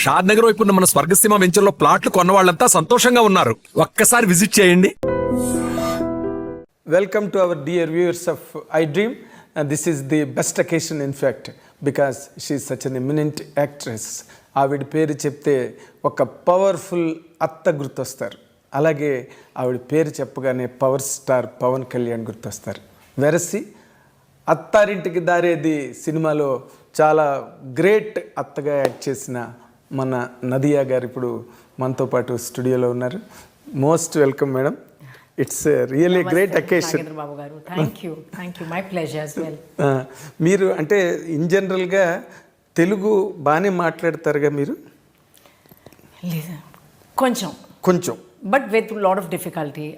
షాద్ నగర్ వైపు ఉన్న మన స్వర్గసీమ వెంచర్లో ప్లాట్లు కొన్న వాళ్ళంతా సంతోషంగా ఉన్నారు. ఒక్కసారి విజిట్ చేయండి. Welcome to our dear viewers of iDream. This is the best occasion in fact because she is such an eminent actress. ఆవిడ పేరు చెప్తే ఒక పవర్ఫుల్ అత్త గుర్తొస్తారు. అలాగే ఆవిడ పేరు చెప్పగానే పవర్ స్టార్ పవన్ కళ్యాణ్ గుర్తొస్తారు. వెరసి అత్తారింటికి దారేది సినిమాలో చాలా గ్రేట్ అత్తగా యాక్ట్ చేసిన మన నదియా గారు ఇప్పుడు మనతో పాటు స్టూడియోలో ఉన్నారు. Most welcome madam. It's really great occasion. Thank you my pleasure as well. మీరు అంటే ఇన్ జనరల్గా తెలుగు బాగానే మాట్లాడతారుగా మీరు? కొంచెం కొంచెం but with lot of difficulty.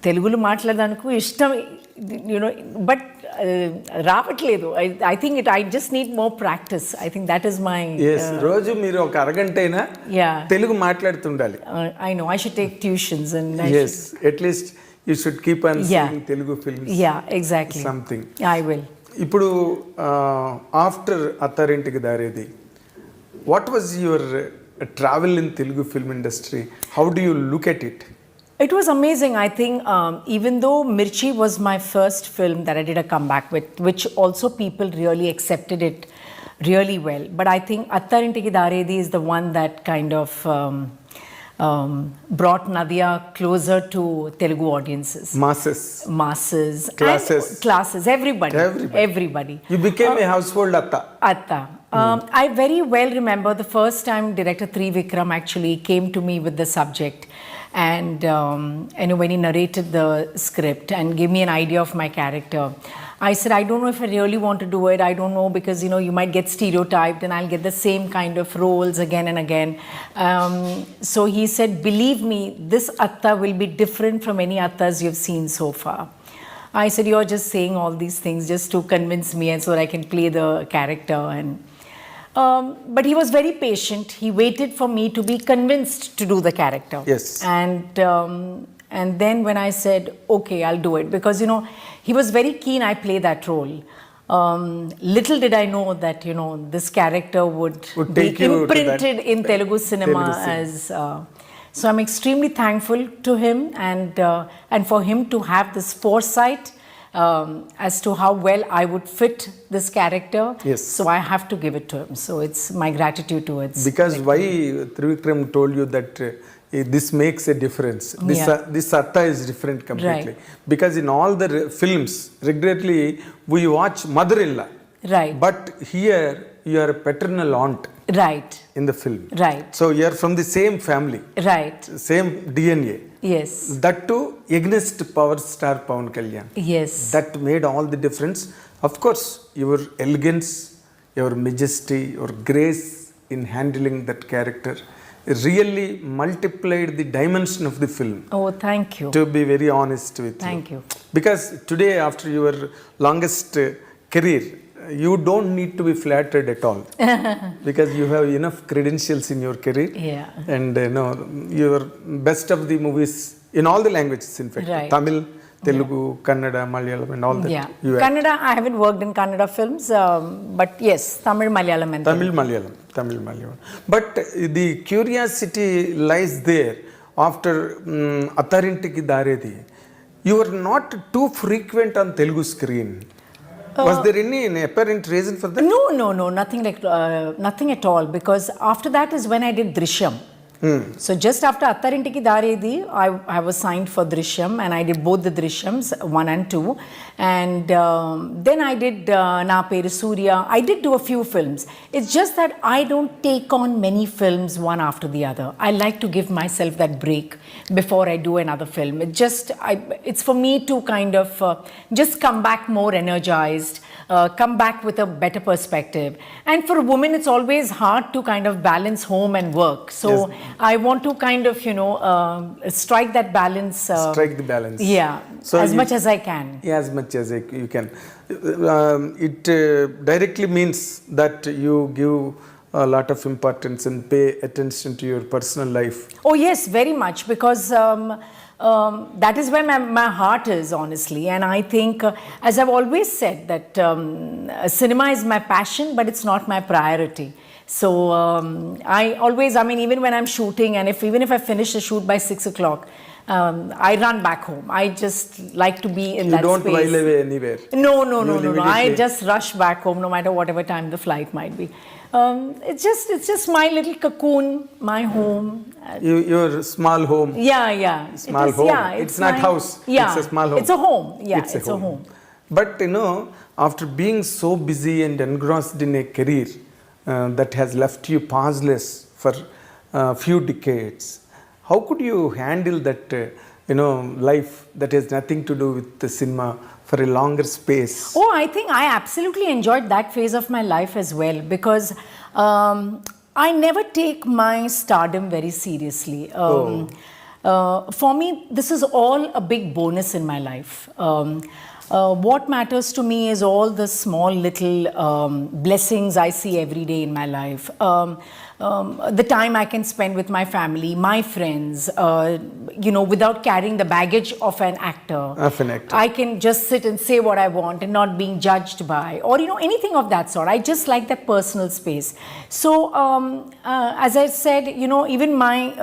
తెలుగులో మాట్లాడడానికి ఇష్టం, యూనో, బట్ రావట్లేదు. I think I just need more practice. I think that is my. రోజు మీరు ఒక అరగంట అయినా తెలుగు మాట్లాడుతుండాలి. I know I should take tuitions and at least you should keep on seeing Telugu films. Exactly, something. I will. ఇప్పుడు after Attarintiki Daredi, what was your travel in Telugu film industry? How do you look at it? It was amazing. I think even though Mirchi was my first film that I did a comeback with, which also people really accepted it really well. But I think Attarintiki Daredi is the one that kind of brought Nadhiya closer to Telugu audiences. Masses. Classes. Everybody. You became a household Atta. I very well remember the first time director Trivikram actually came to me with the subject, and when he narrated the script and gave me an idea of my character, I said, I don't know if I really want to do it. I don't know, because you might get stereotyped and I'll get the same kind of roles again and again. So he said, believe me, this Atta will be different from any Attas you've seen so far. I said, you're just saying all these things just to convince me and so that I can play the character. And but he was very patient. He waited for me to be convinced to do the character. Yes. And then when I said, okay, I'll do it, because he was very keen I play that role. Little did I know that this character would be imprinted in Telugu cinema as. So I'm extremely thankful to him and for him to have this foresight as to how well I would fit this character. Yes. So I have to give it to him. So it's my gratitude to it. Because why Trivikram told you that this makes a difference. This Atta is different completely. Right. Because in all the films, regularly we watch mother-in-law. Right. But here you are a paternal aunt. Right. In the film. Right. So you are from the same family. Right. Same DNA. Yes. That too against power star Pawan Kalyan. Yes. That made all the difference. Of course, your elegance, your majesty, your grace in handling that character really multiplied the dimension of the film. Oh, thank you. To be very honest with you. Thank you. Because today, after your longest career, you don't need to be flattered at all. Because you have enough credentials in your career. Yeah. And you are best of the movies in all the languages, in fact. Right. Tamil, Telugu, Kannada, Malayalam and all that. Yeah. Kannada, I haven't worked in Kannada films, but yes, Tamil, Malayalam and Tamil, Malayalam. But the curiosity lies there after Attarintiki Daredi. You are not too frequent on Telugu screen. Was there any apparent reason for that? No, nothing at all, because after that is when I did Drishyam. So just after Attarintiki Daredi, I was signed for Drishyam, and I did both the Drishyams 1 and 2, and then I did Na Peru Surya. I did do a few films. It's just that I don't take on many films one after the other. I like to give myself that break before I do another film. It's for me to kind of just come back more energized, come back with a better perspective. And for a woman, it's always hard to kind of balance home and work. So yes. I want to kind of, strike that balance. Strike the balance. Yeah, so as much as I can. Yeah, as much as you can. It directly means that you give a lot of importance and pay attention to your personal life. Oh yes, very much, because that is where my heart is, honestly. And I think, as I've always said, that cinema is my passion, but it's not my priority. So I mean, even when I'm shooting, and even if I finish the shoot by 6 o'clock, I run back home. I just like to be in that space. You don't while away anywhere? No. I just rush back home, no matter whatever time the flight might be. It's just my little cocoon, my home. Your small home. Yeah. Small home. Yeah, it's not house. Yeah, it's a small home. It's a home. Yeah, it's a home. But after being so busy and engrossed in a career that has left you pauseless for a few decades, how could you handle that, life that has nothing to do with the cinema for a longer space? Oh, I think I absolutely enjoyed that phase of my life as well, because I never take my stardom very seriously. For me, this is all a big bonus in my life. What matters to me is all the small little blessings I see every day in my life. The time I can spend with my family, my friends, without carrying the baggage of an actor. I can just sit and say what I want and not being judged by, or anything of that sort. I just like that personal space. So as I said, even my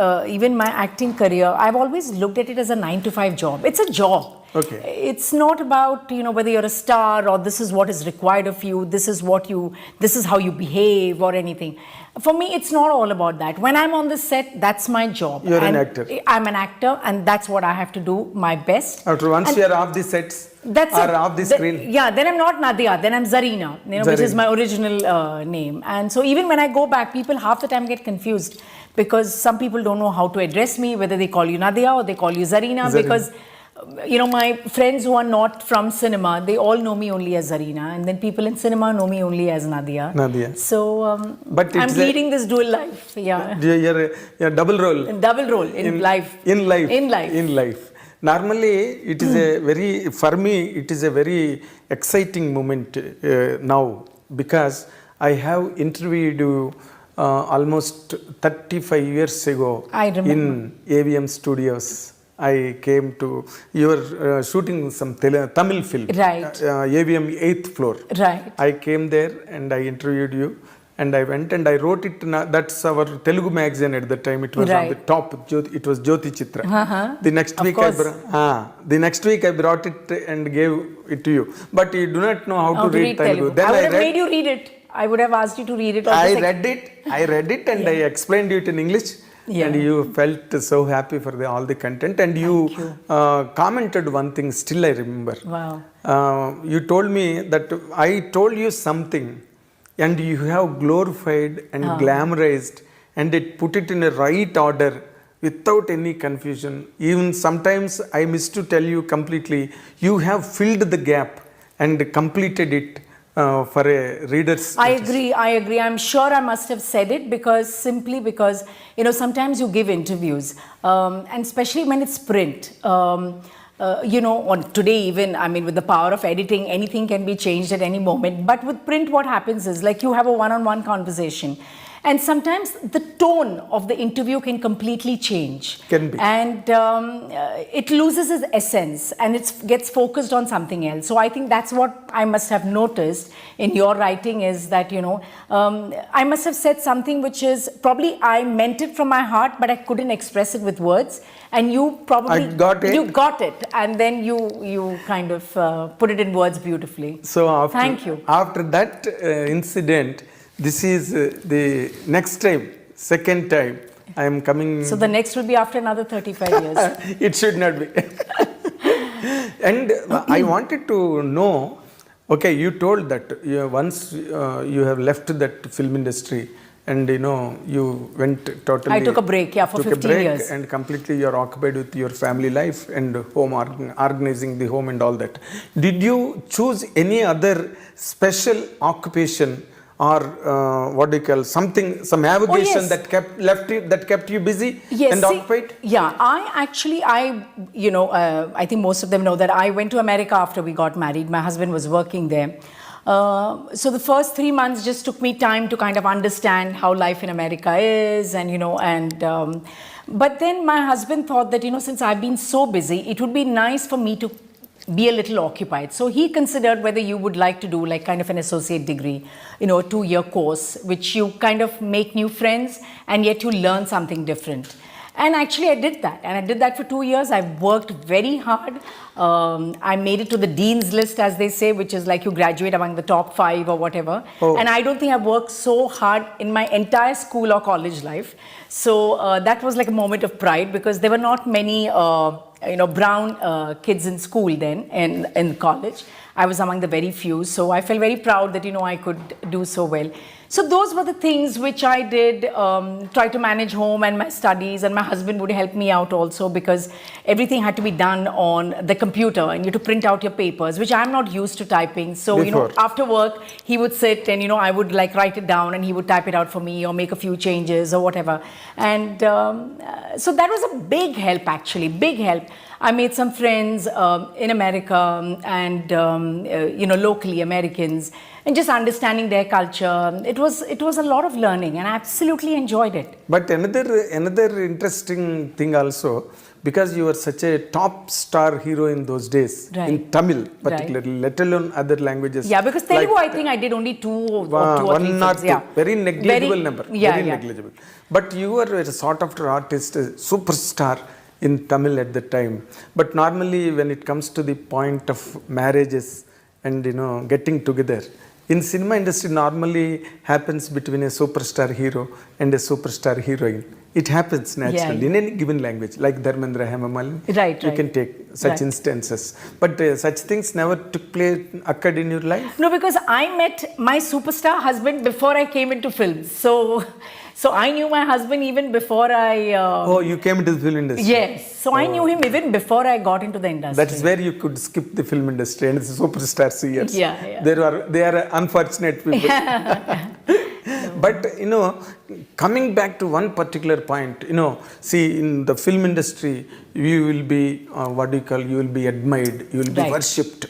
acting career, I've always looked at it as a 9-to-5 job. It's a job. Okay. It's not about whether you're a star or this is what is required of you, this is how you behave or anything. For me, it's not all about that. When I'm on the set, that's my job. You're an actor. I'm an actor, and that's what I have to do my best. After once you're off the sets off the screen. Then I'm not Nadhiya, then I'm Zarina, which is my original name. And so even when I go back, people half the time get confused because some people don't know how to address me, whether they call you Nadhiya or they call you Zarina. Because my friends who are not from cinema, they all know me only as Zarina, and then people in cinema know me only as Nadhiya. So, but I'm leading this dual life. Yeah, you're double role. Double role in life. In life. Normally, it is for me, it is a very exciting moment now, because I have interviewed you almost 35 years ago in AVM Studios. I came to, you were shooting some Tamil film, right? AVM 8th floor. Right. I came there and I interviewed you, and I went and I wrote it. That's our Telugu magazine at the time. It was on the top. It was Jyoti Chitra. The next week I brought it and gave it to you. But you do not know how to read Telugu. Then I would have made you read it. I would have asked you to read it. I read it and I explained it in English. Yeah. And you felt so happy for all the content, and you commented one thing, still I remember. Wow. You told me that I told you something and you have glorified and glamorized and put it in a right order without any confusion. Even sometimes I missed to tell you completely, you have filled the gap and completed it. For a reader's. I agree. I'm sure I must have said it because sometimes you give interviews, and especially when it's print. On today even, with the power of editing, anything can be changed at any moment. But with print, what happens is you have a one-on-one conversation. And sometimes the tone of the interview can completely change. Can be. And it loses its essence and it gets focused on something else. So I think that's what I must have noticed in your writing is that, I must have said something which is probably I meant it from my heart, but I couldn't express it with words. And you probably you got it. And then you kind of put it in words beautifully. So thank you. After that incident, this is the next time, second time I am coming. So the next will be after another 35 years. It should not be. And I wanted to know, okay, you told that once you have left that film industry and you went totally. I took a break, for 15 years. And completely you are occupied with your family life and home, organizing the home and all that. Did you choose any other special occupation? Or some avocation that kept you busy and occupied? Yeah, I think most of them know that I went to America after we got married. My husband was working there. So the first 3 months just took me time to kind of understand how life in America is, and but then my husband thought that since I've been so busy, it would be nice for me to be a little occupied. So he considered whether you would like to do like kind of an associate degree, a 2-year course, which you kind of make new friends and yet you learn something different. And actually I did that. And I did that for 2 years. I worked very hard. I made it to the dean's list, as they say, which is like you graduate among the top 5 or whatever. Oh. And I don't think I've worked so hard in my entire school or college life. So that was like a moment of pride, because there were not many brown kids in school then, in college. I was among the very few. So I felt very proud that, I could do so well. So those were the things which I did, try to manage home and my studies, and my husband would help me out also, because everything had to be done on the computer and you had to print out your papers, which I'm not used to typing. So, after work, he would sit and, I would like write it down and he would type it out for me or make a few changes or whatever. And so that was a big help, actually, big help. I made some friends in America and, locally Americans, and just understanding their culture. It was a lot of learning, and I absolutely enjoyed it. But another interesting thing also, because you were such a top star hero in those days, Right. in Tamil particularly, let alone other languages. Yeah, because Telugu, I think I did only two or 2 or 3 one or films. two, Yeah. very negligible number, Yeah, very yeah. negligible. But you were a sought after artist, a superstar in Tamil at the time. But normally when it comes to the point of marriages and getting together, in cinema industry normally happens between a superstar hero and a superstar heroine. It happens naturally in any given language, like Dharmendra, Hema Malini. Right, you right. can take such instances. But such things never occurred in your life? No, because I met my superstar husband before I came into films. So I knew my husband even before I... Oh, you came into the film industry? Yes. So I knew him even before I got into the industry. That is where you could skip the film industry and the superstars years. Yeah. They are unfortunate people. But coming back to one particular point, see, in the film industry, you will be you will be admired, you will be worshipped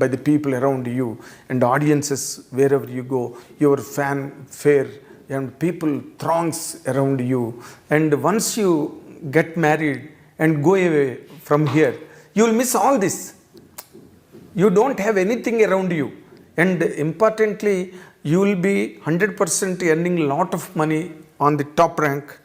by the people around you, and audiences wherever you go, your fanfare and people throngs around you. And once you get married and go away from here, you will miss all this. You don't have anything around you. And importantly, you will be 100% earning a lot of money on the top rank,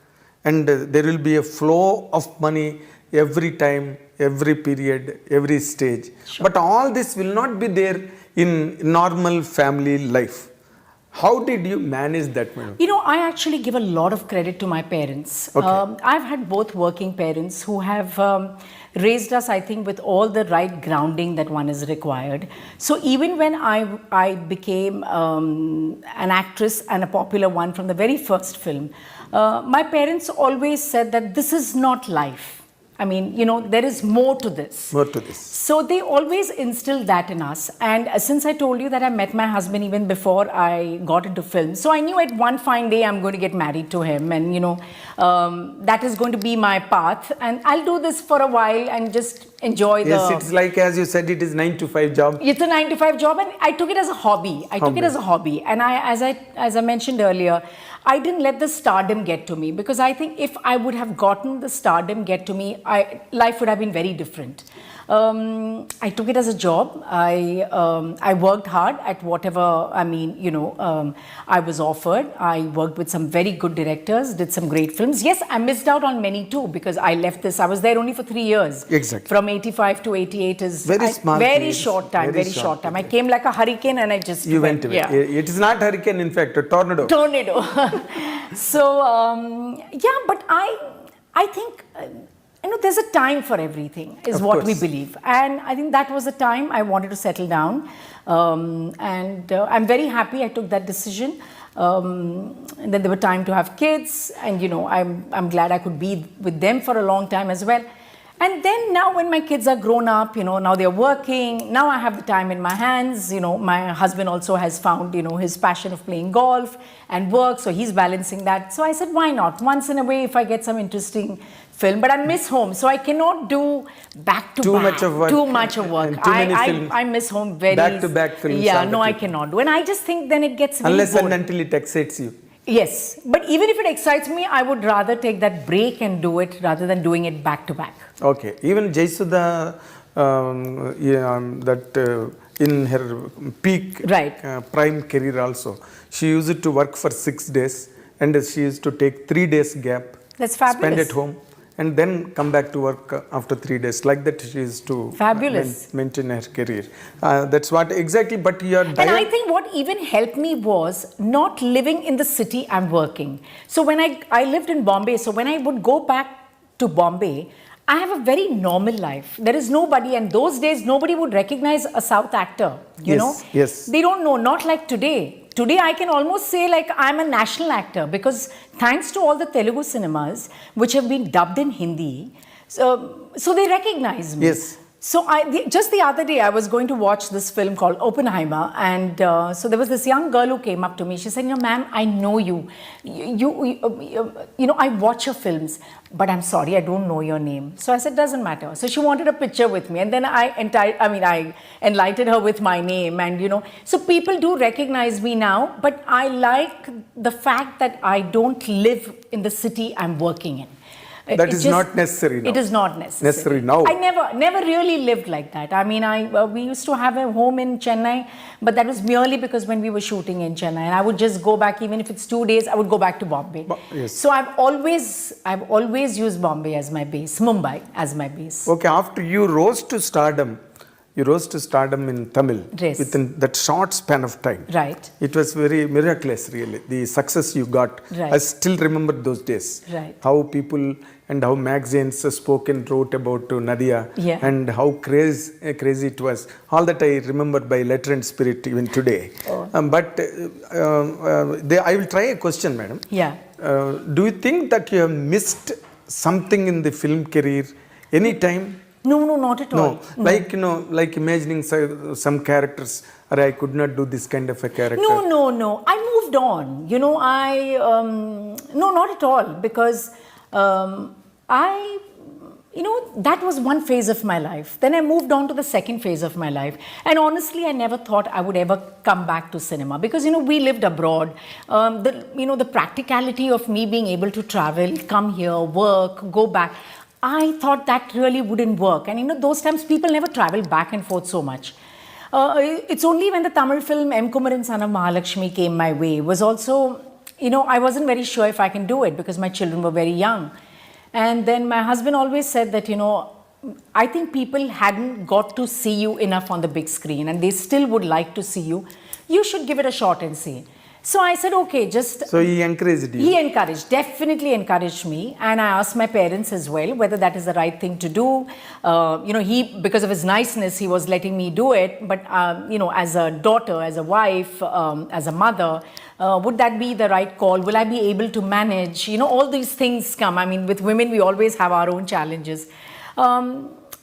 and there will be a flow of money every time, every period, every stage. Sure. But all this will not be there in normal family life. How did you manage that, madam? I actually give a lot of credit to my parents. Okay. I've had both working parents who have raised us, I think, with all the right grounding that one is required. So even when I became an actress, and a popular one from the very first film, my parents always said that this is not life. I mean, there is more to this. More to this. So they always instilled that in us. And since I told you that I met my husband even before I got into film, so I knew at one fine day I'm going to get married to him, and that is going to be my path, and I'll do this for a while and just enjoy Yes, it's like, as you said, it is 9-to-5 job. It's a 9-to-5 job, and I took it as a hobby. And as I mentioned earlier, I didn't let the stardom get to me, because I think if I would have gotten the stardom get to me, life would have been very different. I took it as a job. I worked hard at whatever, I was offered. I worked with some very good directors, did some great films. Yes, I missed out on many too, because I left this. I was there only for 3 years. Exactly. From 85 to 88 is very small. Very short time. Very short time. I came like a hurricane, and I just went away. Yeah. It is not hurricane, in fact, a tornado. So but I think there's a time for everything, is what we believe, and I think that was the time I wanted to settle down, and I'm very happy I took that decision. And then there were time to have kids, and I'm glad I could be with them for a long time as well. And then now when my kids are grown up, now they're working, now I have the time in my hands. My husband also has found, his passion of playing golf and work, so he's balancing that. So I said, why not? Once in a way, if I get some interesting film, but I miss home, so I cannot do back to Too back. much of work. Too much of work. And too many films. I miss home very. Back-to-back films Yeah, all the no, I time. cannot do. And I just think then it gets very Unless bored. and until it excites you. Yes, but even if it excites me, I would rather take that break and do it rather than doing it back to back. Okay. Even Jaisuda, in her peak Right. prime career also, she used to work for 6 days and she used to take 3 days gap. That's fabulous. Spend at home and then come back to work after 3 days. Like that she used to Fabulous. maintain her career. That's what exactly, but your And I think what even helped me was not living in the city I'm working. So when I lived in Bombay, so when I would go back to Bombay, I have a very normal life. There is nobody, and those days nobody would recognize a South actor, you Yes, know? yes. They don't know, not like today. Today I can almost say like I'm a national actor because thanks to all the Telugu cinemas which have been dubbed in Hindi, so they recognize me. Yes. So just the other day I was going to watch this film called Oppenheimer, and so there was this young girl who came up to me. She said, "You know, ma'am, I know you. You know, I watch your films, but I'm sorry, I don't know your name." So I said, "Doesn't matter." So she wanted a picture with me, and then I enlightened her with my name, and you know, so people do recognize me now. But I like the fact that I don't live in the city I'm working in. That is not necessary now. It is not necessary. now. I never really lived like that. I mean, we used to have a home in Chennai, but that was merely because when we were shooting in Chennai, and I would just go back, even if it's 2 days, I would go back to Bombay. Yes. So I've always used Bombay as my base, Mumbai as my base. Okay, after you rose to stardom in Tamil Yes. within that short span of time. Right. It was very miraculous, really. The success you got. Right. I still remember those days. Right. How people and how magazines spoke and wrote about Nadhiya, Yeah. and how crazy it was. All that I remember by letter and spirit even today. Oh. I will try a question, madam. Yeah. Do you think that you have missed something in the film career any time? No, not at all. No, like imagining some characters, or I could not do this kind of a character. No. I moved on. You know, no, not at all, because that was one phase of my life. Then I moved on to the second phase of my life. And honestly, I never thought I would ever come back to cinema because, you know, we lived abroad. The practicality of me being able to travel, come here, work, go back, I thought that really wouldn't work. And, you know, those times people never traveled back and forth so much. It's only when the Tamil film M. Kumaran Son of Mahalakshmi came my way was also, you know, I wasn't very sure if I can do it because my children were very young. And then my husband always said that, you know, I think people hadn't got to see you enough on the big screen and they still would like to see you. You should give it a shot and see. So I said, okay, just... So he encouraged you? He definitely encouraged me. And I asked my parents as well whether that is the right thing to do. Because of his niceness, he was letting me do it. But, as a daughter, as a wife, as a mother, would that be the right call? Will I be able to manage? You know, all these things come. I mean, with women, we always have our own challenges.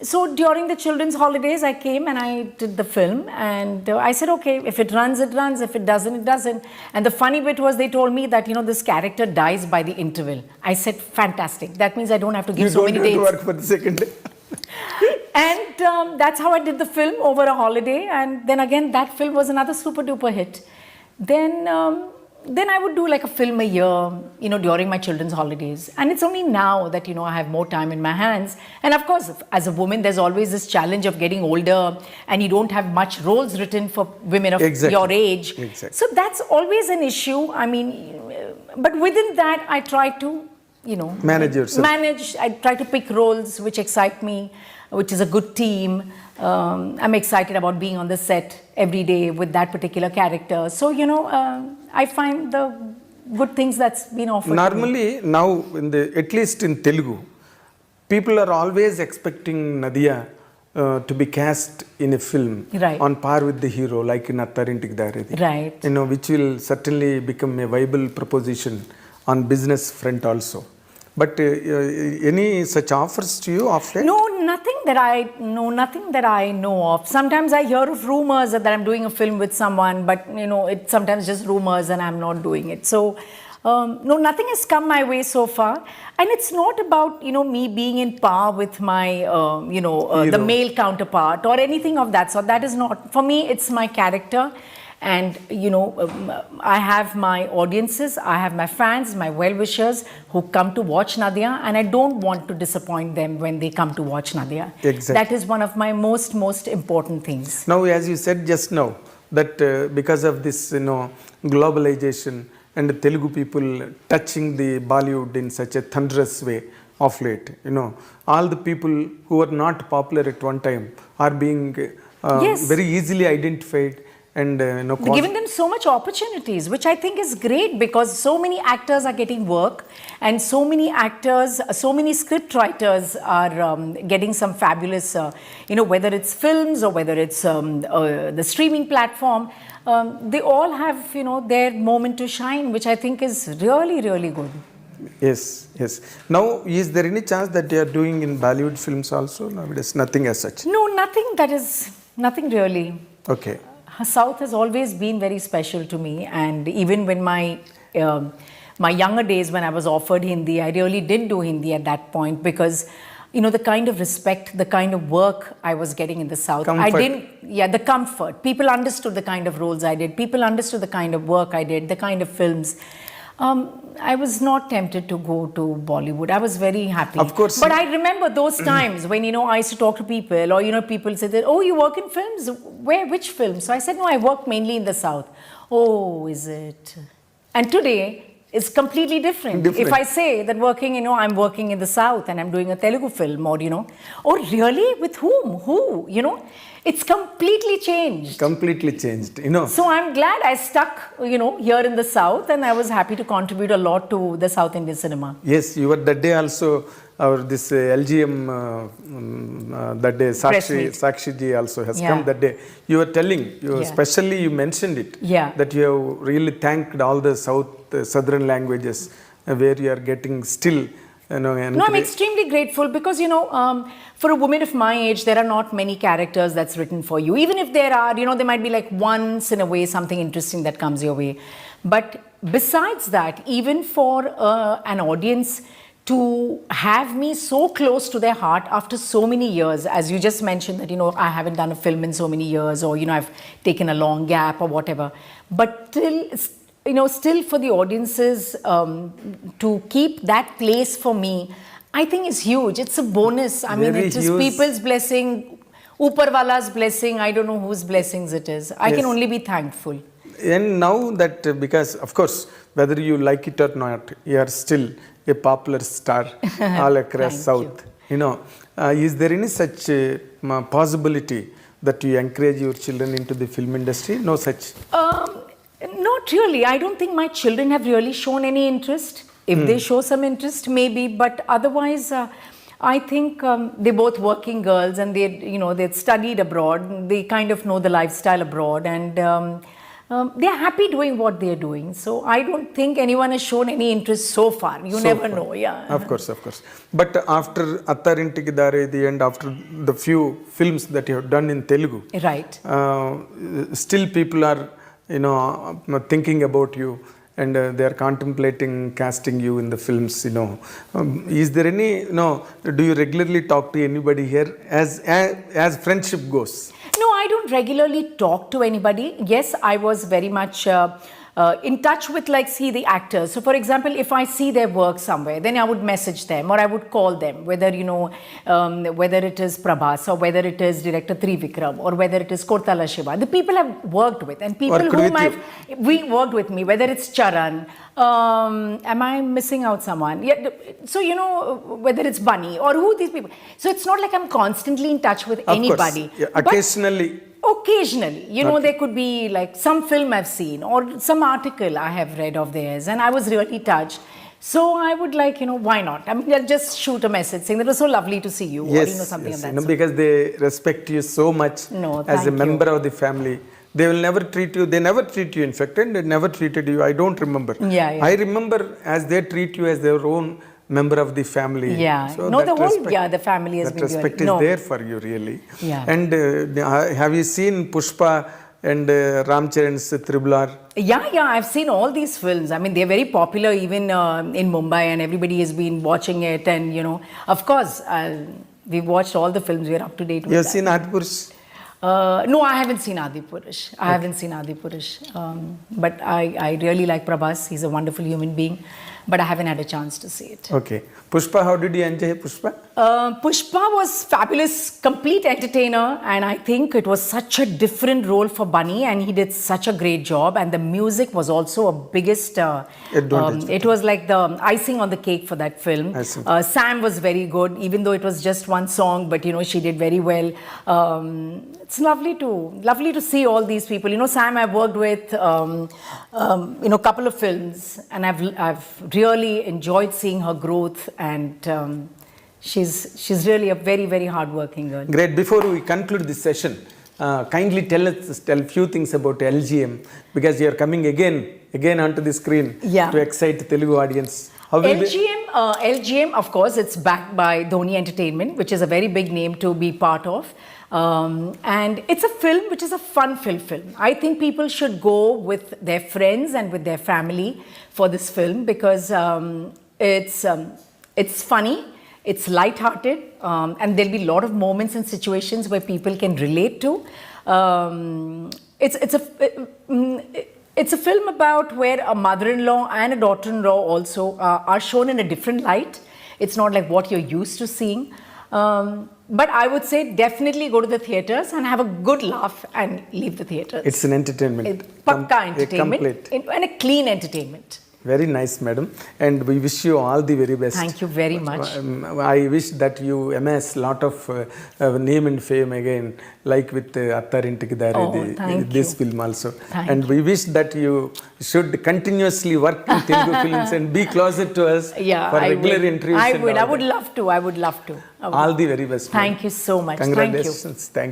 So during the children's holidays, I came and I did the film, and I said, okay, if it runs, it runs. If it doesn't, it doesn't. And the funny bit was they told me that, you know, this character dies by the interval. I said, fantastic. That means I don't have to give so many dates. You don't have to work for the second day. And that's how I did the film over a holiday. And then again, that film was another super duper hit. Then I would do like a film a year, you know, during my children's holidays. And it's only now that, you know, I have more time in my hands. And of course, as a woman, there's always this challenge of getting older and you don't have much roles written for women of your age. Exactly. So that's always an issue. I mean, but within that, I try to, you know, manage yourself. I try to pick roles which excite me, which is a good team. I'm excited about being on the set every day with that particular character. So, you know, I find the good things that's been offered. Normally, now, at least in Telugu, people are always expecting Nadhiya to be cast in a film on par with the hero, like in Attarintik Daredi. Right. You know, which will certainly become a viable proposition on business front also. But any such offers to you of late? No, nothing that I know of. Sometimes I hear of rumors that I'm doing a film with someone, but you know, it's sometimes just rumors and I'm not doing it. So No, nothing has come my way so far, and it's not about me being in par with my the Hero. male counterpart or anything of that sort. That is not for me. It's my character, and I have my audiences, I have my fans, my well-wishers who come to watch Nadhiya, and I don't want to disappoint them when they come to watch Nadhiya. Exactly. That is one of my most important things. Now, as you said just now, that because of this, globalization and the Telugu people touching the Bollywood in such a thunderous way of late, all the people who are not popular at one time are being Yes. very easily identified and They're giving them so much opportunities, which I think is great, because so many actors are getting work, and so many actors, so many script writers are getting some fabulous, whether it's films or whether it's the streaming platform. They all have, their moment to shine, which I think is really, really good. Yes, yes. Now, is there any chance that they are doing in Bollywood films also? No, it is nothing as such. No, nothing really. Okay. South has always been very special to me, and even when my younger days, when I was offered Hindi, I really did do Hindi at that point, because the kind of respect, the kind of work I was getting in the South. Comfort. The comfort. People understood the kind of roles I did. People understood the kind of work I did, the kind of films. I was not tempted to go to Bollywood. I was very happy. Of course. But I remember those times when, I used to talk to people, or, people said that, oh, you work in films? Where? Which films? So I said, no, I work mainly in the South. Oh, is it? And today, it's completely different. If I say that I'm working in the South and I'm doing a Telugu film, or, oh, really? With whom? Who? It's completely changed. Completely changed, So I'm glad I stuck, here in the South, and I was happy to contribute a lot to the South Indian cinema. Yes, you were that day also, this LGM, that day, Sakshi ji also has come that day. You were telling, especially you mentioned it, that you have really thanked all the southern languages where you are getting still. No, I'm extremely grateful, because, for a woman of my age, there are not many characters that's written for you. Even if there are, there might be like once in a way something interesting that comes your way. But besides that, even for an audience to have me so close to their heart after so many years, as you just mentioned that, I haven't done a film in so many years, or, I've taken a long gap or whatever. But still for the audiences to keep that place for me, I think is huge. It's a bonus. I mean, it is people's blessing, Uparwala's blessing. I don't know whose blessings it is. I can only be thankful. And now that, because of course, whether you like it or not, you are still a popular star all across South. Is there any such possibility that you encourage your children into the film industry? No such. Not really. I don't think my children have really shown any interest. If they show some interest, maybe. But otherwise, I think they're both working girls, and they'd studied abroad. They kind of know the lifestyle abroad, and they're happy doing what they're doing. So I don't think anyone has shown any interest so far. You never know. Yeah. Of course. But after Attarintiki Daredi and after the few films that you have done in Telugu, right? Still people are thinking about you, and they are contemplating casting you in the films. Is there any? Do you regularly talk to anybody here as friendship goes? No, I don't regularly talk to anybody. Yes, I was very much in touch with the actors. So for example, if I see their work somewhere, then I would message them, or I would call them, whether whether it is Prabhas, or whether it is director Trivikram, or whether it is Kortala Shiva, the people I've worked with, and people whom we worked with me, whether it's Charan, am I missing out someone? Yeah, so whether it's Bunny or who these people. So it's not like I'm constantly in touch with anybody. Yeah, occasionally. Occasionally, there could be like some film I've seen or some article I have read of theirs, and I was really touched. So I would why not? I mean, I'll just shoot a message saying that it was so lovely to see you, or something of that sort. Because they respect you so much as a member of the family. They will never treat you. They never treat you, in fact, and they never treated you. I don't remember. I remember as they treat you as their own member of the family. Yeah. So the family has that been respect is there for you, really. Yeah. And have you seen Pushpa and Ram Charan's Triple R. Yeah, I've seen all these films. I mean, they're very popular even in Mumbai, and everybody has been watching it. And, you know, of course, we've watched all the films. We're up to date with You have that. seen Adipurush? No, I haven't seen Adipurush. I haven't seen Adipurush. But I really like Prabhas. He's a wonderful human being. But I haven't had a chance to see it. Okay. Pushpa, how did you enjoy Pushpa? Pushpa was fabulous, complete entertainer, and I think it was such a different role for Bunny, and he did such a great job. And the music was also a biggest. Advantage. It was like the icing on the cake for that film. Icing. Sam was very good, even though it was just one song, but you know she did very well. It's lovely to see all these people. You know, Sam I've worked with, you know, a couple of films, and I've really enjoyed seeing her growth, and she's really a very, very hardworking girl. Great. Before we conclude this session, kindly tell a few things about LGM, because you are coming again onto the screen to excite the Telugu audience. How will LGM, of course, it's backed by Dhoni Entertainment, which is a very big name to be part of. And it's a film which is a fun-filled film. I think people should go with their friends and with their family for this film, because it's funny, it's light-hearted, and there'll be a lot of moments and situations where people can relate to. It's a film about where a mother-in-law and a daughter-in-law also are shown in a different light. It's not like what you're used to seeing. But I would say definitely go to the theatres and have a good laugh and leave the theatres. It's an entertainment. Pakka entertainment and a clean entertainment. Very nice, madam. And we wish you all the very best. Thank you very much. I wish that you amass lot of name and fame again, like with Attarintikki Daare, this film also. And we wish that you should continuously work in Telugu films and be closer to us for regular interviews. I would love to. All the very best. Thank you so much. Congratulations. Thank you.